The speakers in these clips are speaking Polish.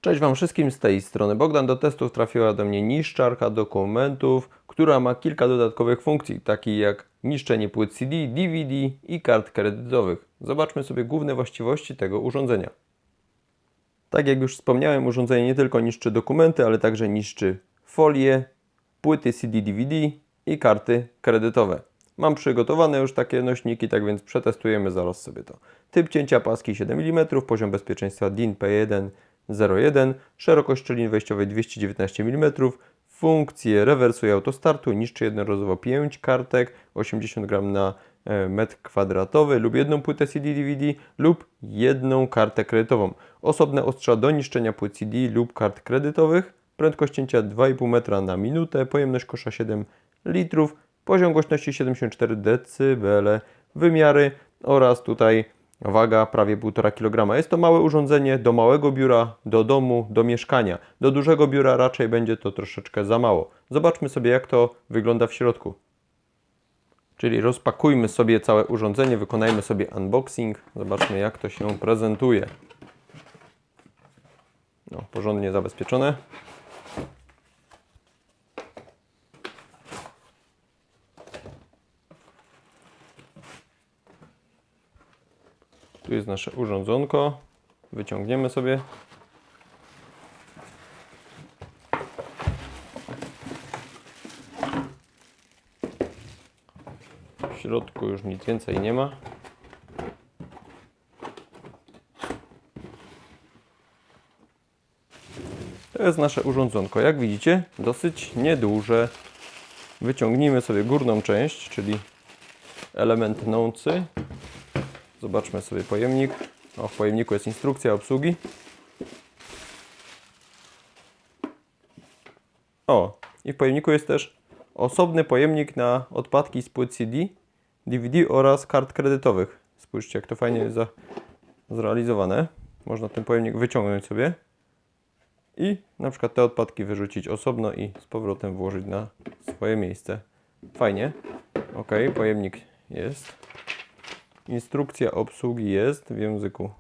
Cześć Wam wszystkim, z tej strony Bogdan. Do testów trafiła do mnie niszczarka dokumentów, która ma kilka dodatkowych funkcji, takich jak niszczenie płyt CD, DVD i kart kredytowych. Zobaczmy sobie główne właściwości tego urządzenia. Tak jak już wspomniałem, urządzenie nie tylko niszczy dokumenty, ale także niszczy folie, płyty CD, DVD i karty kredytowe. Mam przygotowane już takie nośniki, tak więc przetestujemy zaraz sobie to. Typ cięcia paski 7 mm, poziom bezpieczeństwa DIN P101, szerokość szczelin wejściowej 219 mm, funkcję rewersu i autostartu, niszczy jednorazowo 5 kartek, 80 g na metr kwadratowy lub jedną płytę CD-DVD lub jedną kartę kredytową. Osobne ostrza do niszczenia płyt CD lub kart kredytowych, prędkość cięcia 2,5 metra na minutę, pojemność kosza 7 litrów, poziom głośności 74 dB, wymiary oraz tutaj waga prawie 1,5 kg. Jest to małe urządzenie do małego biura, do domu, do mieszkania. Do dużego biura raczej będzie to troszeczkę za mało. Zobaczmy sobie, jak to wygląda w środku. Czyli rozpakujmy sobie całe urządzenie, wykonajmy sobie unboxing. Zobaczmy, jak to się prezentuje. No, porządnie zabezpieczone. Tu jest nasze urządzonko. Wyciągniemy sobie. W środku już nic więcej nie ma. To jest nasze urządzonko. Jak widzicie, dosyć nieduże. Wyciągnijmy sobie górną część, czyli element nący. Zobaczmy sobie pojemnik. O, w pojemniku jest instrukcja obsługi. O, i w pojemniku jest też osobny pojemnik na odpadki z płyt CD, DVD oraz kart kredytowych. Spójrzcie, jak to fajnie jest zrealizowane. Można ten pojemnik wyciągnąć sobie i na przykład te odpadki wyrzucić osobno i z powrotem włożyć na swoje miejsce. Fajnie. Ok, pojemnik jest. Instrukcja obsługi jest w języku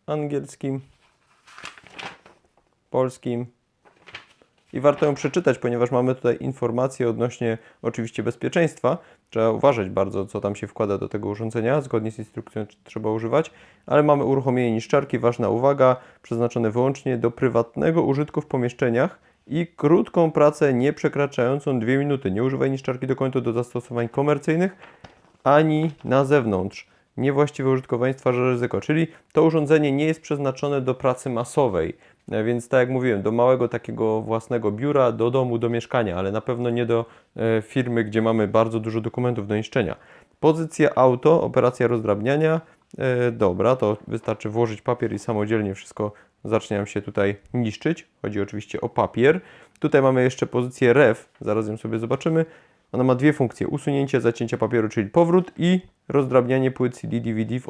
angielskim, polskim i warto ją przeczytać, ponieważ mamy tutaj informacje odnośnie oczywiście bezpieczeństwa. Trzeba uważać bardzo, co tam się wkłada do tego urządzenia, zgodnie z instrukcją trzeba używać, ale mamy uruchomienie niszczarki, ważna uwaga, przeznaczone wyłącznie do prywatnego użytku w pomieszczeniach i krótką pracę nie przekraczającą 2 minuty. Nie używaj niszczarki dokumentu do zastosowań komercyjnych ani na zewnątrz. Niewłaściwe użytkowanie stwarza ryzyko, czyli to urządzenie nie jest przeznaczone do pracy masowej, więc tak jak mówiłem, do małego takiego własnego biura, do domu, do mieszkania, ale na pewno nie do firmy, gdzie mamy bardzo dużo dokumentów do niszczenia. Pozycja auto, operacja rozdrabniania, dobra, to wystarczy włożyć papier i samodzielnie wszystko zacznie nam się tutaj niszczyć. Chodzi oczywiście o papier. Tutaj mamy jeszcze pozycję REF, zaraz ją sobie zobaczymy. Ona ma dwie funkcje, usunięcie zacięcia papieru, czyli powrót i rozdrabnianie płyt CD-DVD w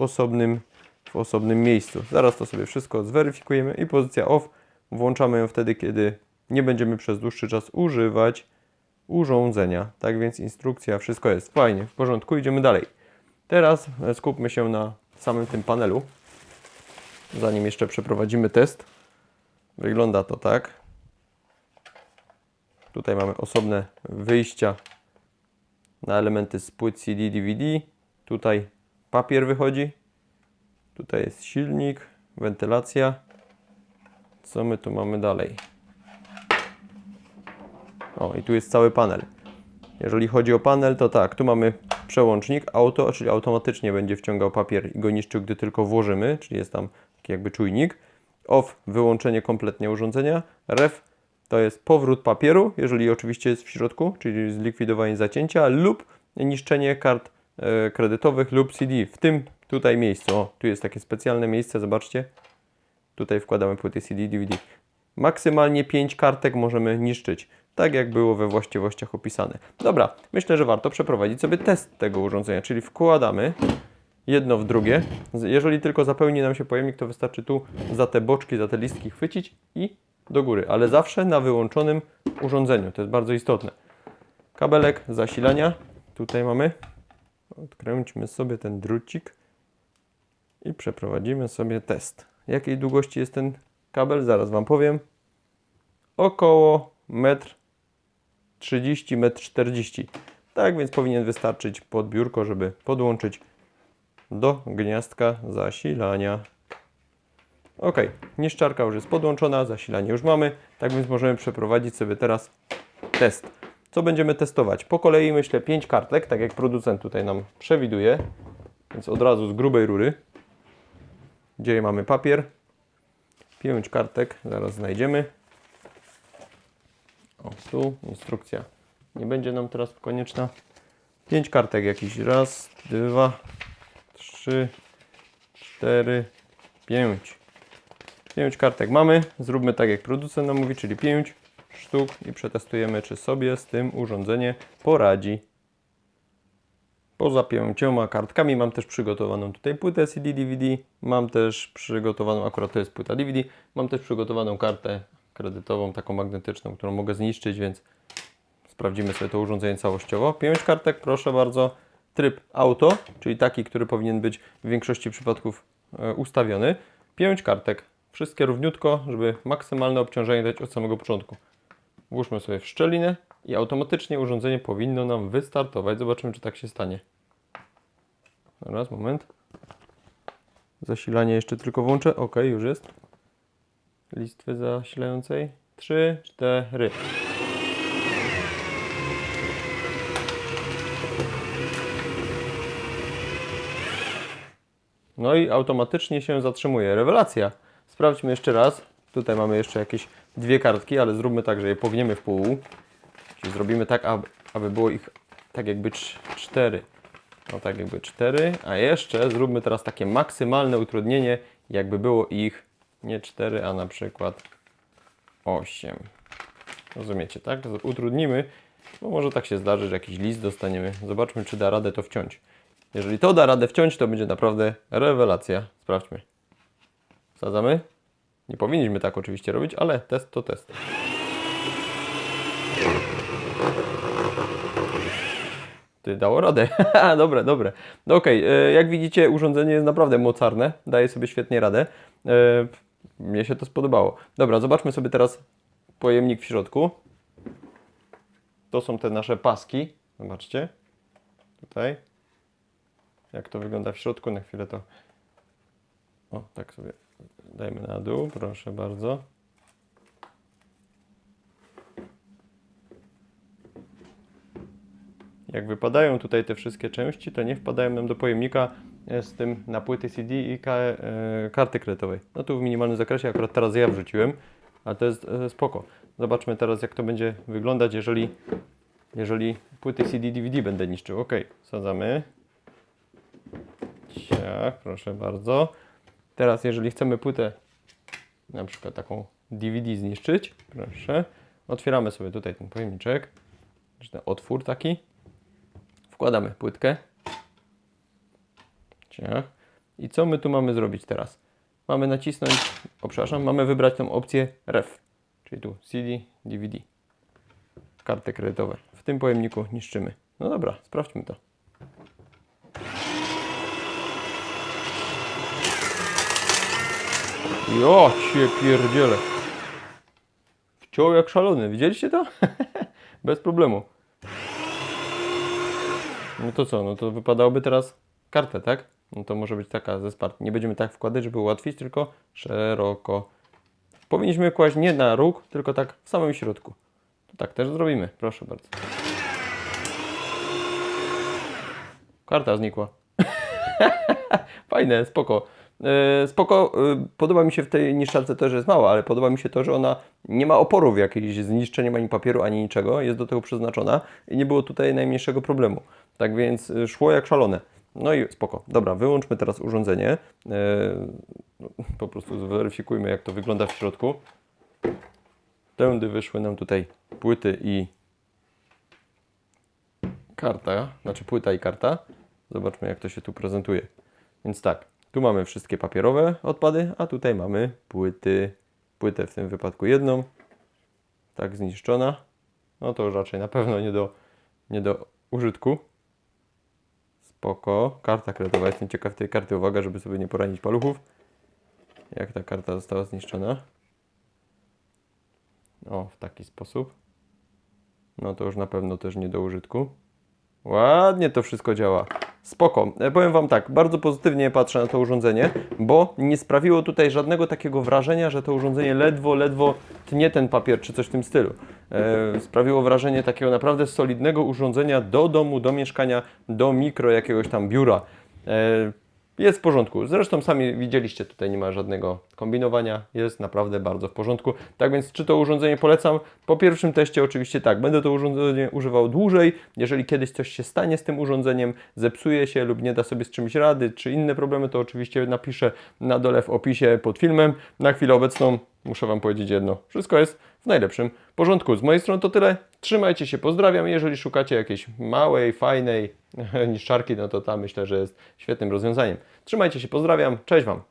osobnym miejscu. Zaraz to sobie wszystko zweryfikujemy i pozycja OFF, włączamy ją wtedy, kiedy nie będziemy przez dłuższy czas używać urządzenia. Tak więc instrukcja, wszystko jest fajnie, w porządku, idziemy dalej. Teraz skupmy się na samym tym panelu, zanim jeszcze przeprowadzimy test. Wygląda to tak. Tutaj mamy osobne wyjścia na elementy z płyt CD, DVD. Tutaj papier wychodzi. Tutaj jest silnik, wentylacja. Co my tu mamy dalej? O, i tu jest cały panel. Jeżeli chodzi o panel, to tak, tu mamy przełącznik auto, czyli automatycznie będzie wciągał papier i go niszczył, gdy tylko włożymy, czyli jest tam taki jakby czujnik. Off, wyłączenie kompletnie urządzenia. Ref, to jest powrót papieru, jeżeli oczywiście jest w środku, czyli zlikwidowanie zacięcia lub niszczenie kart kredytowych lub CD w tym tutaj miejscu. O, tu jest takie specjalne miejsce, zobaczcie. Tutaj wkładamy płyty CD, DVD. Maksymalnie 5 kartek możemy niszczyć, tak jak było we właściwościach opisane. Dobra, myślę, że warto przeprowadzić sobie test tego urządzenia, czyli wkładamy jedno w drugie. Jeżeli tylko zapełni nam się pojemnik, to wystarczy tu za te boczki, za te listki chwycić i do góry, ale zawsze na wyłączonym urządzeniu. To jest bardzo istotne. Kabelek zasilania. Tutaj mamy. Odkręćmy sobie ten drucik i przeprowadzimy sobie test. Jakiej długości jest ten kabel, zaraz Wam powiem, około 1,30 m, 1,40 m. Tak więc powinien wystarczyć pod biurko, żeby podłączyć do gniazdka zasilania. Ok, niszczarka już jest podłączona, zasilanie już mamy, tak więc możemy przeprowadzić sobie teraz test. Co będziemy testować? Po kolei myślę 5 kartek, tak jak producent tutaj nam przewiduje, więc od razu z grubej rury. Gdzie mamy papier? 5 kartek, zaraz znajdziemy. O, tu instrukcja nie będzie nam teraz konieczna. 5 kartek jakiś. Raz, 2, 3, 4, 5. 5 kartek mamy. Zróbmy tak jak producent nam mówi, czyli 5 sztuk i przetestujemy, czy sobie z tym urządzenie poradzi. Poza 5 kartkami mam też przygotowaną tutaj płytę CD-DVD. Mam też przygotowaną, akurat to jest płyta DVD, mam też przygotowaną kartę kredytową, taką magnetyczną, którą mogę zniszczyć, więc sprawdzimy sobie to urządzenie całościowo. 5 kartek, proszę bardzo. Tryb auto, czyli taki, który powinien być w większości przypadków ustawiony. 5 kartek, wszystkie równiutko, żeby maksymalne obciążenie dać od samego początku. Włóżmy sobie w szczelinę i automatycznie urządzenie powinno nam wystartować. Zobaczymy, czy tak się stanie. Zaraz, moment. Zasilanie jeszcze tylko włączę. Ok, już jest. Listwy zasilającej. 3, 4. No i automatycznie się zatrzymuje. Rewelacja. Sprawdźmy jeszcze raz. Tutaj mamy jeszcze jakieś 2 kartki, ale zróbmy tak, że je pogniemy w pół. Czyli zrobimy tak, aby było ich tak jakby 4. No tak jakby 4. A jeszcze zróbmy teraz takie maksymalne utrudnienie, jakby było ich nie 4, a na przykład 8. Rozumiecie, tak? Utrudnimy, bo może tak się zdarzy, że jakiś list dostaniemy. Zobaczmy, czy da radę to wciąć. Jeżeli to da radę wciąć, to będzie naprawdę rewelacja. Sprawdźmy. Wsadzamy. Nie powinniśmy tak oczywiście robić, ale test to test. Ty, dało radę. Dobre, dobre. No okej, jak widzicie, urządzenie jest naprawdę mocarne. Daje sobie świetnie radę. Mnie się to spodobało. Dobra, zobaczmy sobie teraz pojemnik w środku. To są te nasze paski. Zobaczcie. Tutaj. Jak to wygląda w środku. Na chwilę to... O, tak sobie dajmy na dół. Proszę bardzo. Jak wypadają tutaj te wszystkie części, to nie wpadają nam do pojemnika z tym na płyty CD i karty kredytowej. No tu w minimalnym zakresie, akurat teraz ja wrzuciłem, ale to jest spoko. Zobaczmy teraz, jak to będzie wyglądać, jeżeli płyty CD-DVD będę niszczył. Ok, wsadzamy. Ciach, proszę bardzo. Teraz jeżeli chcemy płytę, na przykład taką DVD zniszczyć, proszę, otwieramy sobie tutaj ten pojemniczek, czy ten otwór taki. Wkładamy płytkę. Ciach. I co my tu mamy zrobić teraz? Mamy nacisnąć, przepraszam, mamy wybrać tą opcję REF, czyli tu CD, DVD. Karty kredytowe. W tym pojemniku niszczymy. No dobra, sprawdźmy to. Jo, cię pierdzielę. Wciął jak szalony. Widzieliście to? Bez problemu. No to co? No to wypadałoby teraz kartę, tak? No to może być taka ze sparty. Nie będziemy tak wkładać, żeby ułatwić, tylko szeroko. Powinniśmy kłaść nie na róg, tylko tak w samym środku. To tak też zrobimy. Proszę bardzo. Karta znikła. Fajne, spoko. Spoko, podoba mi się w tej niszczarce to, że jest mała, ale podoba mi się to, że ona nie ma oporów jakichś zniszczeniem ani papieru, ani niczego. Jest do tego przeznaczona i nie było tutaj najmniejszego problemu. Tak więc szło jak szalone. No i spoko. Dobra, wyłączmy teraz urządzenie. Po prostu zweryfikujmy, jak to wygląda w środku. Tędy wyszły nam tutaj płyty i karta, znaczy płyta i karta. Zobaczmy, jak to się tu prezentuje. Więc tak, tu mamy wszystkie papierowe odpady, a tutaj mamy płyty. Płytę w tym wypadku jedną, tak zniszczona. No to już raczej na pewno nie do użytku. Spoko. Karta kredytowa. Jestem ciekaw tej karty. Uwaga, żeby sobie nie poranić paluchów. Jak ta karta została zniszczona. O, w taki sposób. No to już na pewno też nie do użytku. Ładnie to wszystko działa. Spoko. Powiem Wam tak, bardzo pozytywnie patrzę na to urządzenie, bo nie sprawiło tutaj żadnego takiego wrażenia, że to urządzenie ledwo tnie ten papier czy coś w tym stylu. Sprawiło wrażenie takiego naprawdę solidnego urządzenia do domu, do mieszkania, do mikro jakiegoś tam biura. Jest w porządku. Zresztą sami widzieliście, tutaj nie ma żadnego kombinowania. Jest naprawdę bardzo w porządku. Tak więc, czy to urządzenie polecam? Po pierwszym teście oczywiście tak. Będę to urządzenie używał dłużej. Jeżeli kiedyś coś się stanie z tym urządzeniem, zepsuje się lub nie da sobie z czymś rady, czy inne problemy, to oczywiście napiszę na dole w opisie pod filmem. Na chwilę obecną muszę Wam powiedzieć jedno. Wszystko jest w najlepszym porządku. Z mojej strony to tyle. Trzymajcie się, pozdrawiam. Jeżeli szukacie jakiejś małej, fajnej niszczarki, no to ta myślę, że jest świetnym rozwiązaniem. Trzymajcie się, pozdrawiam. Cześć Wam.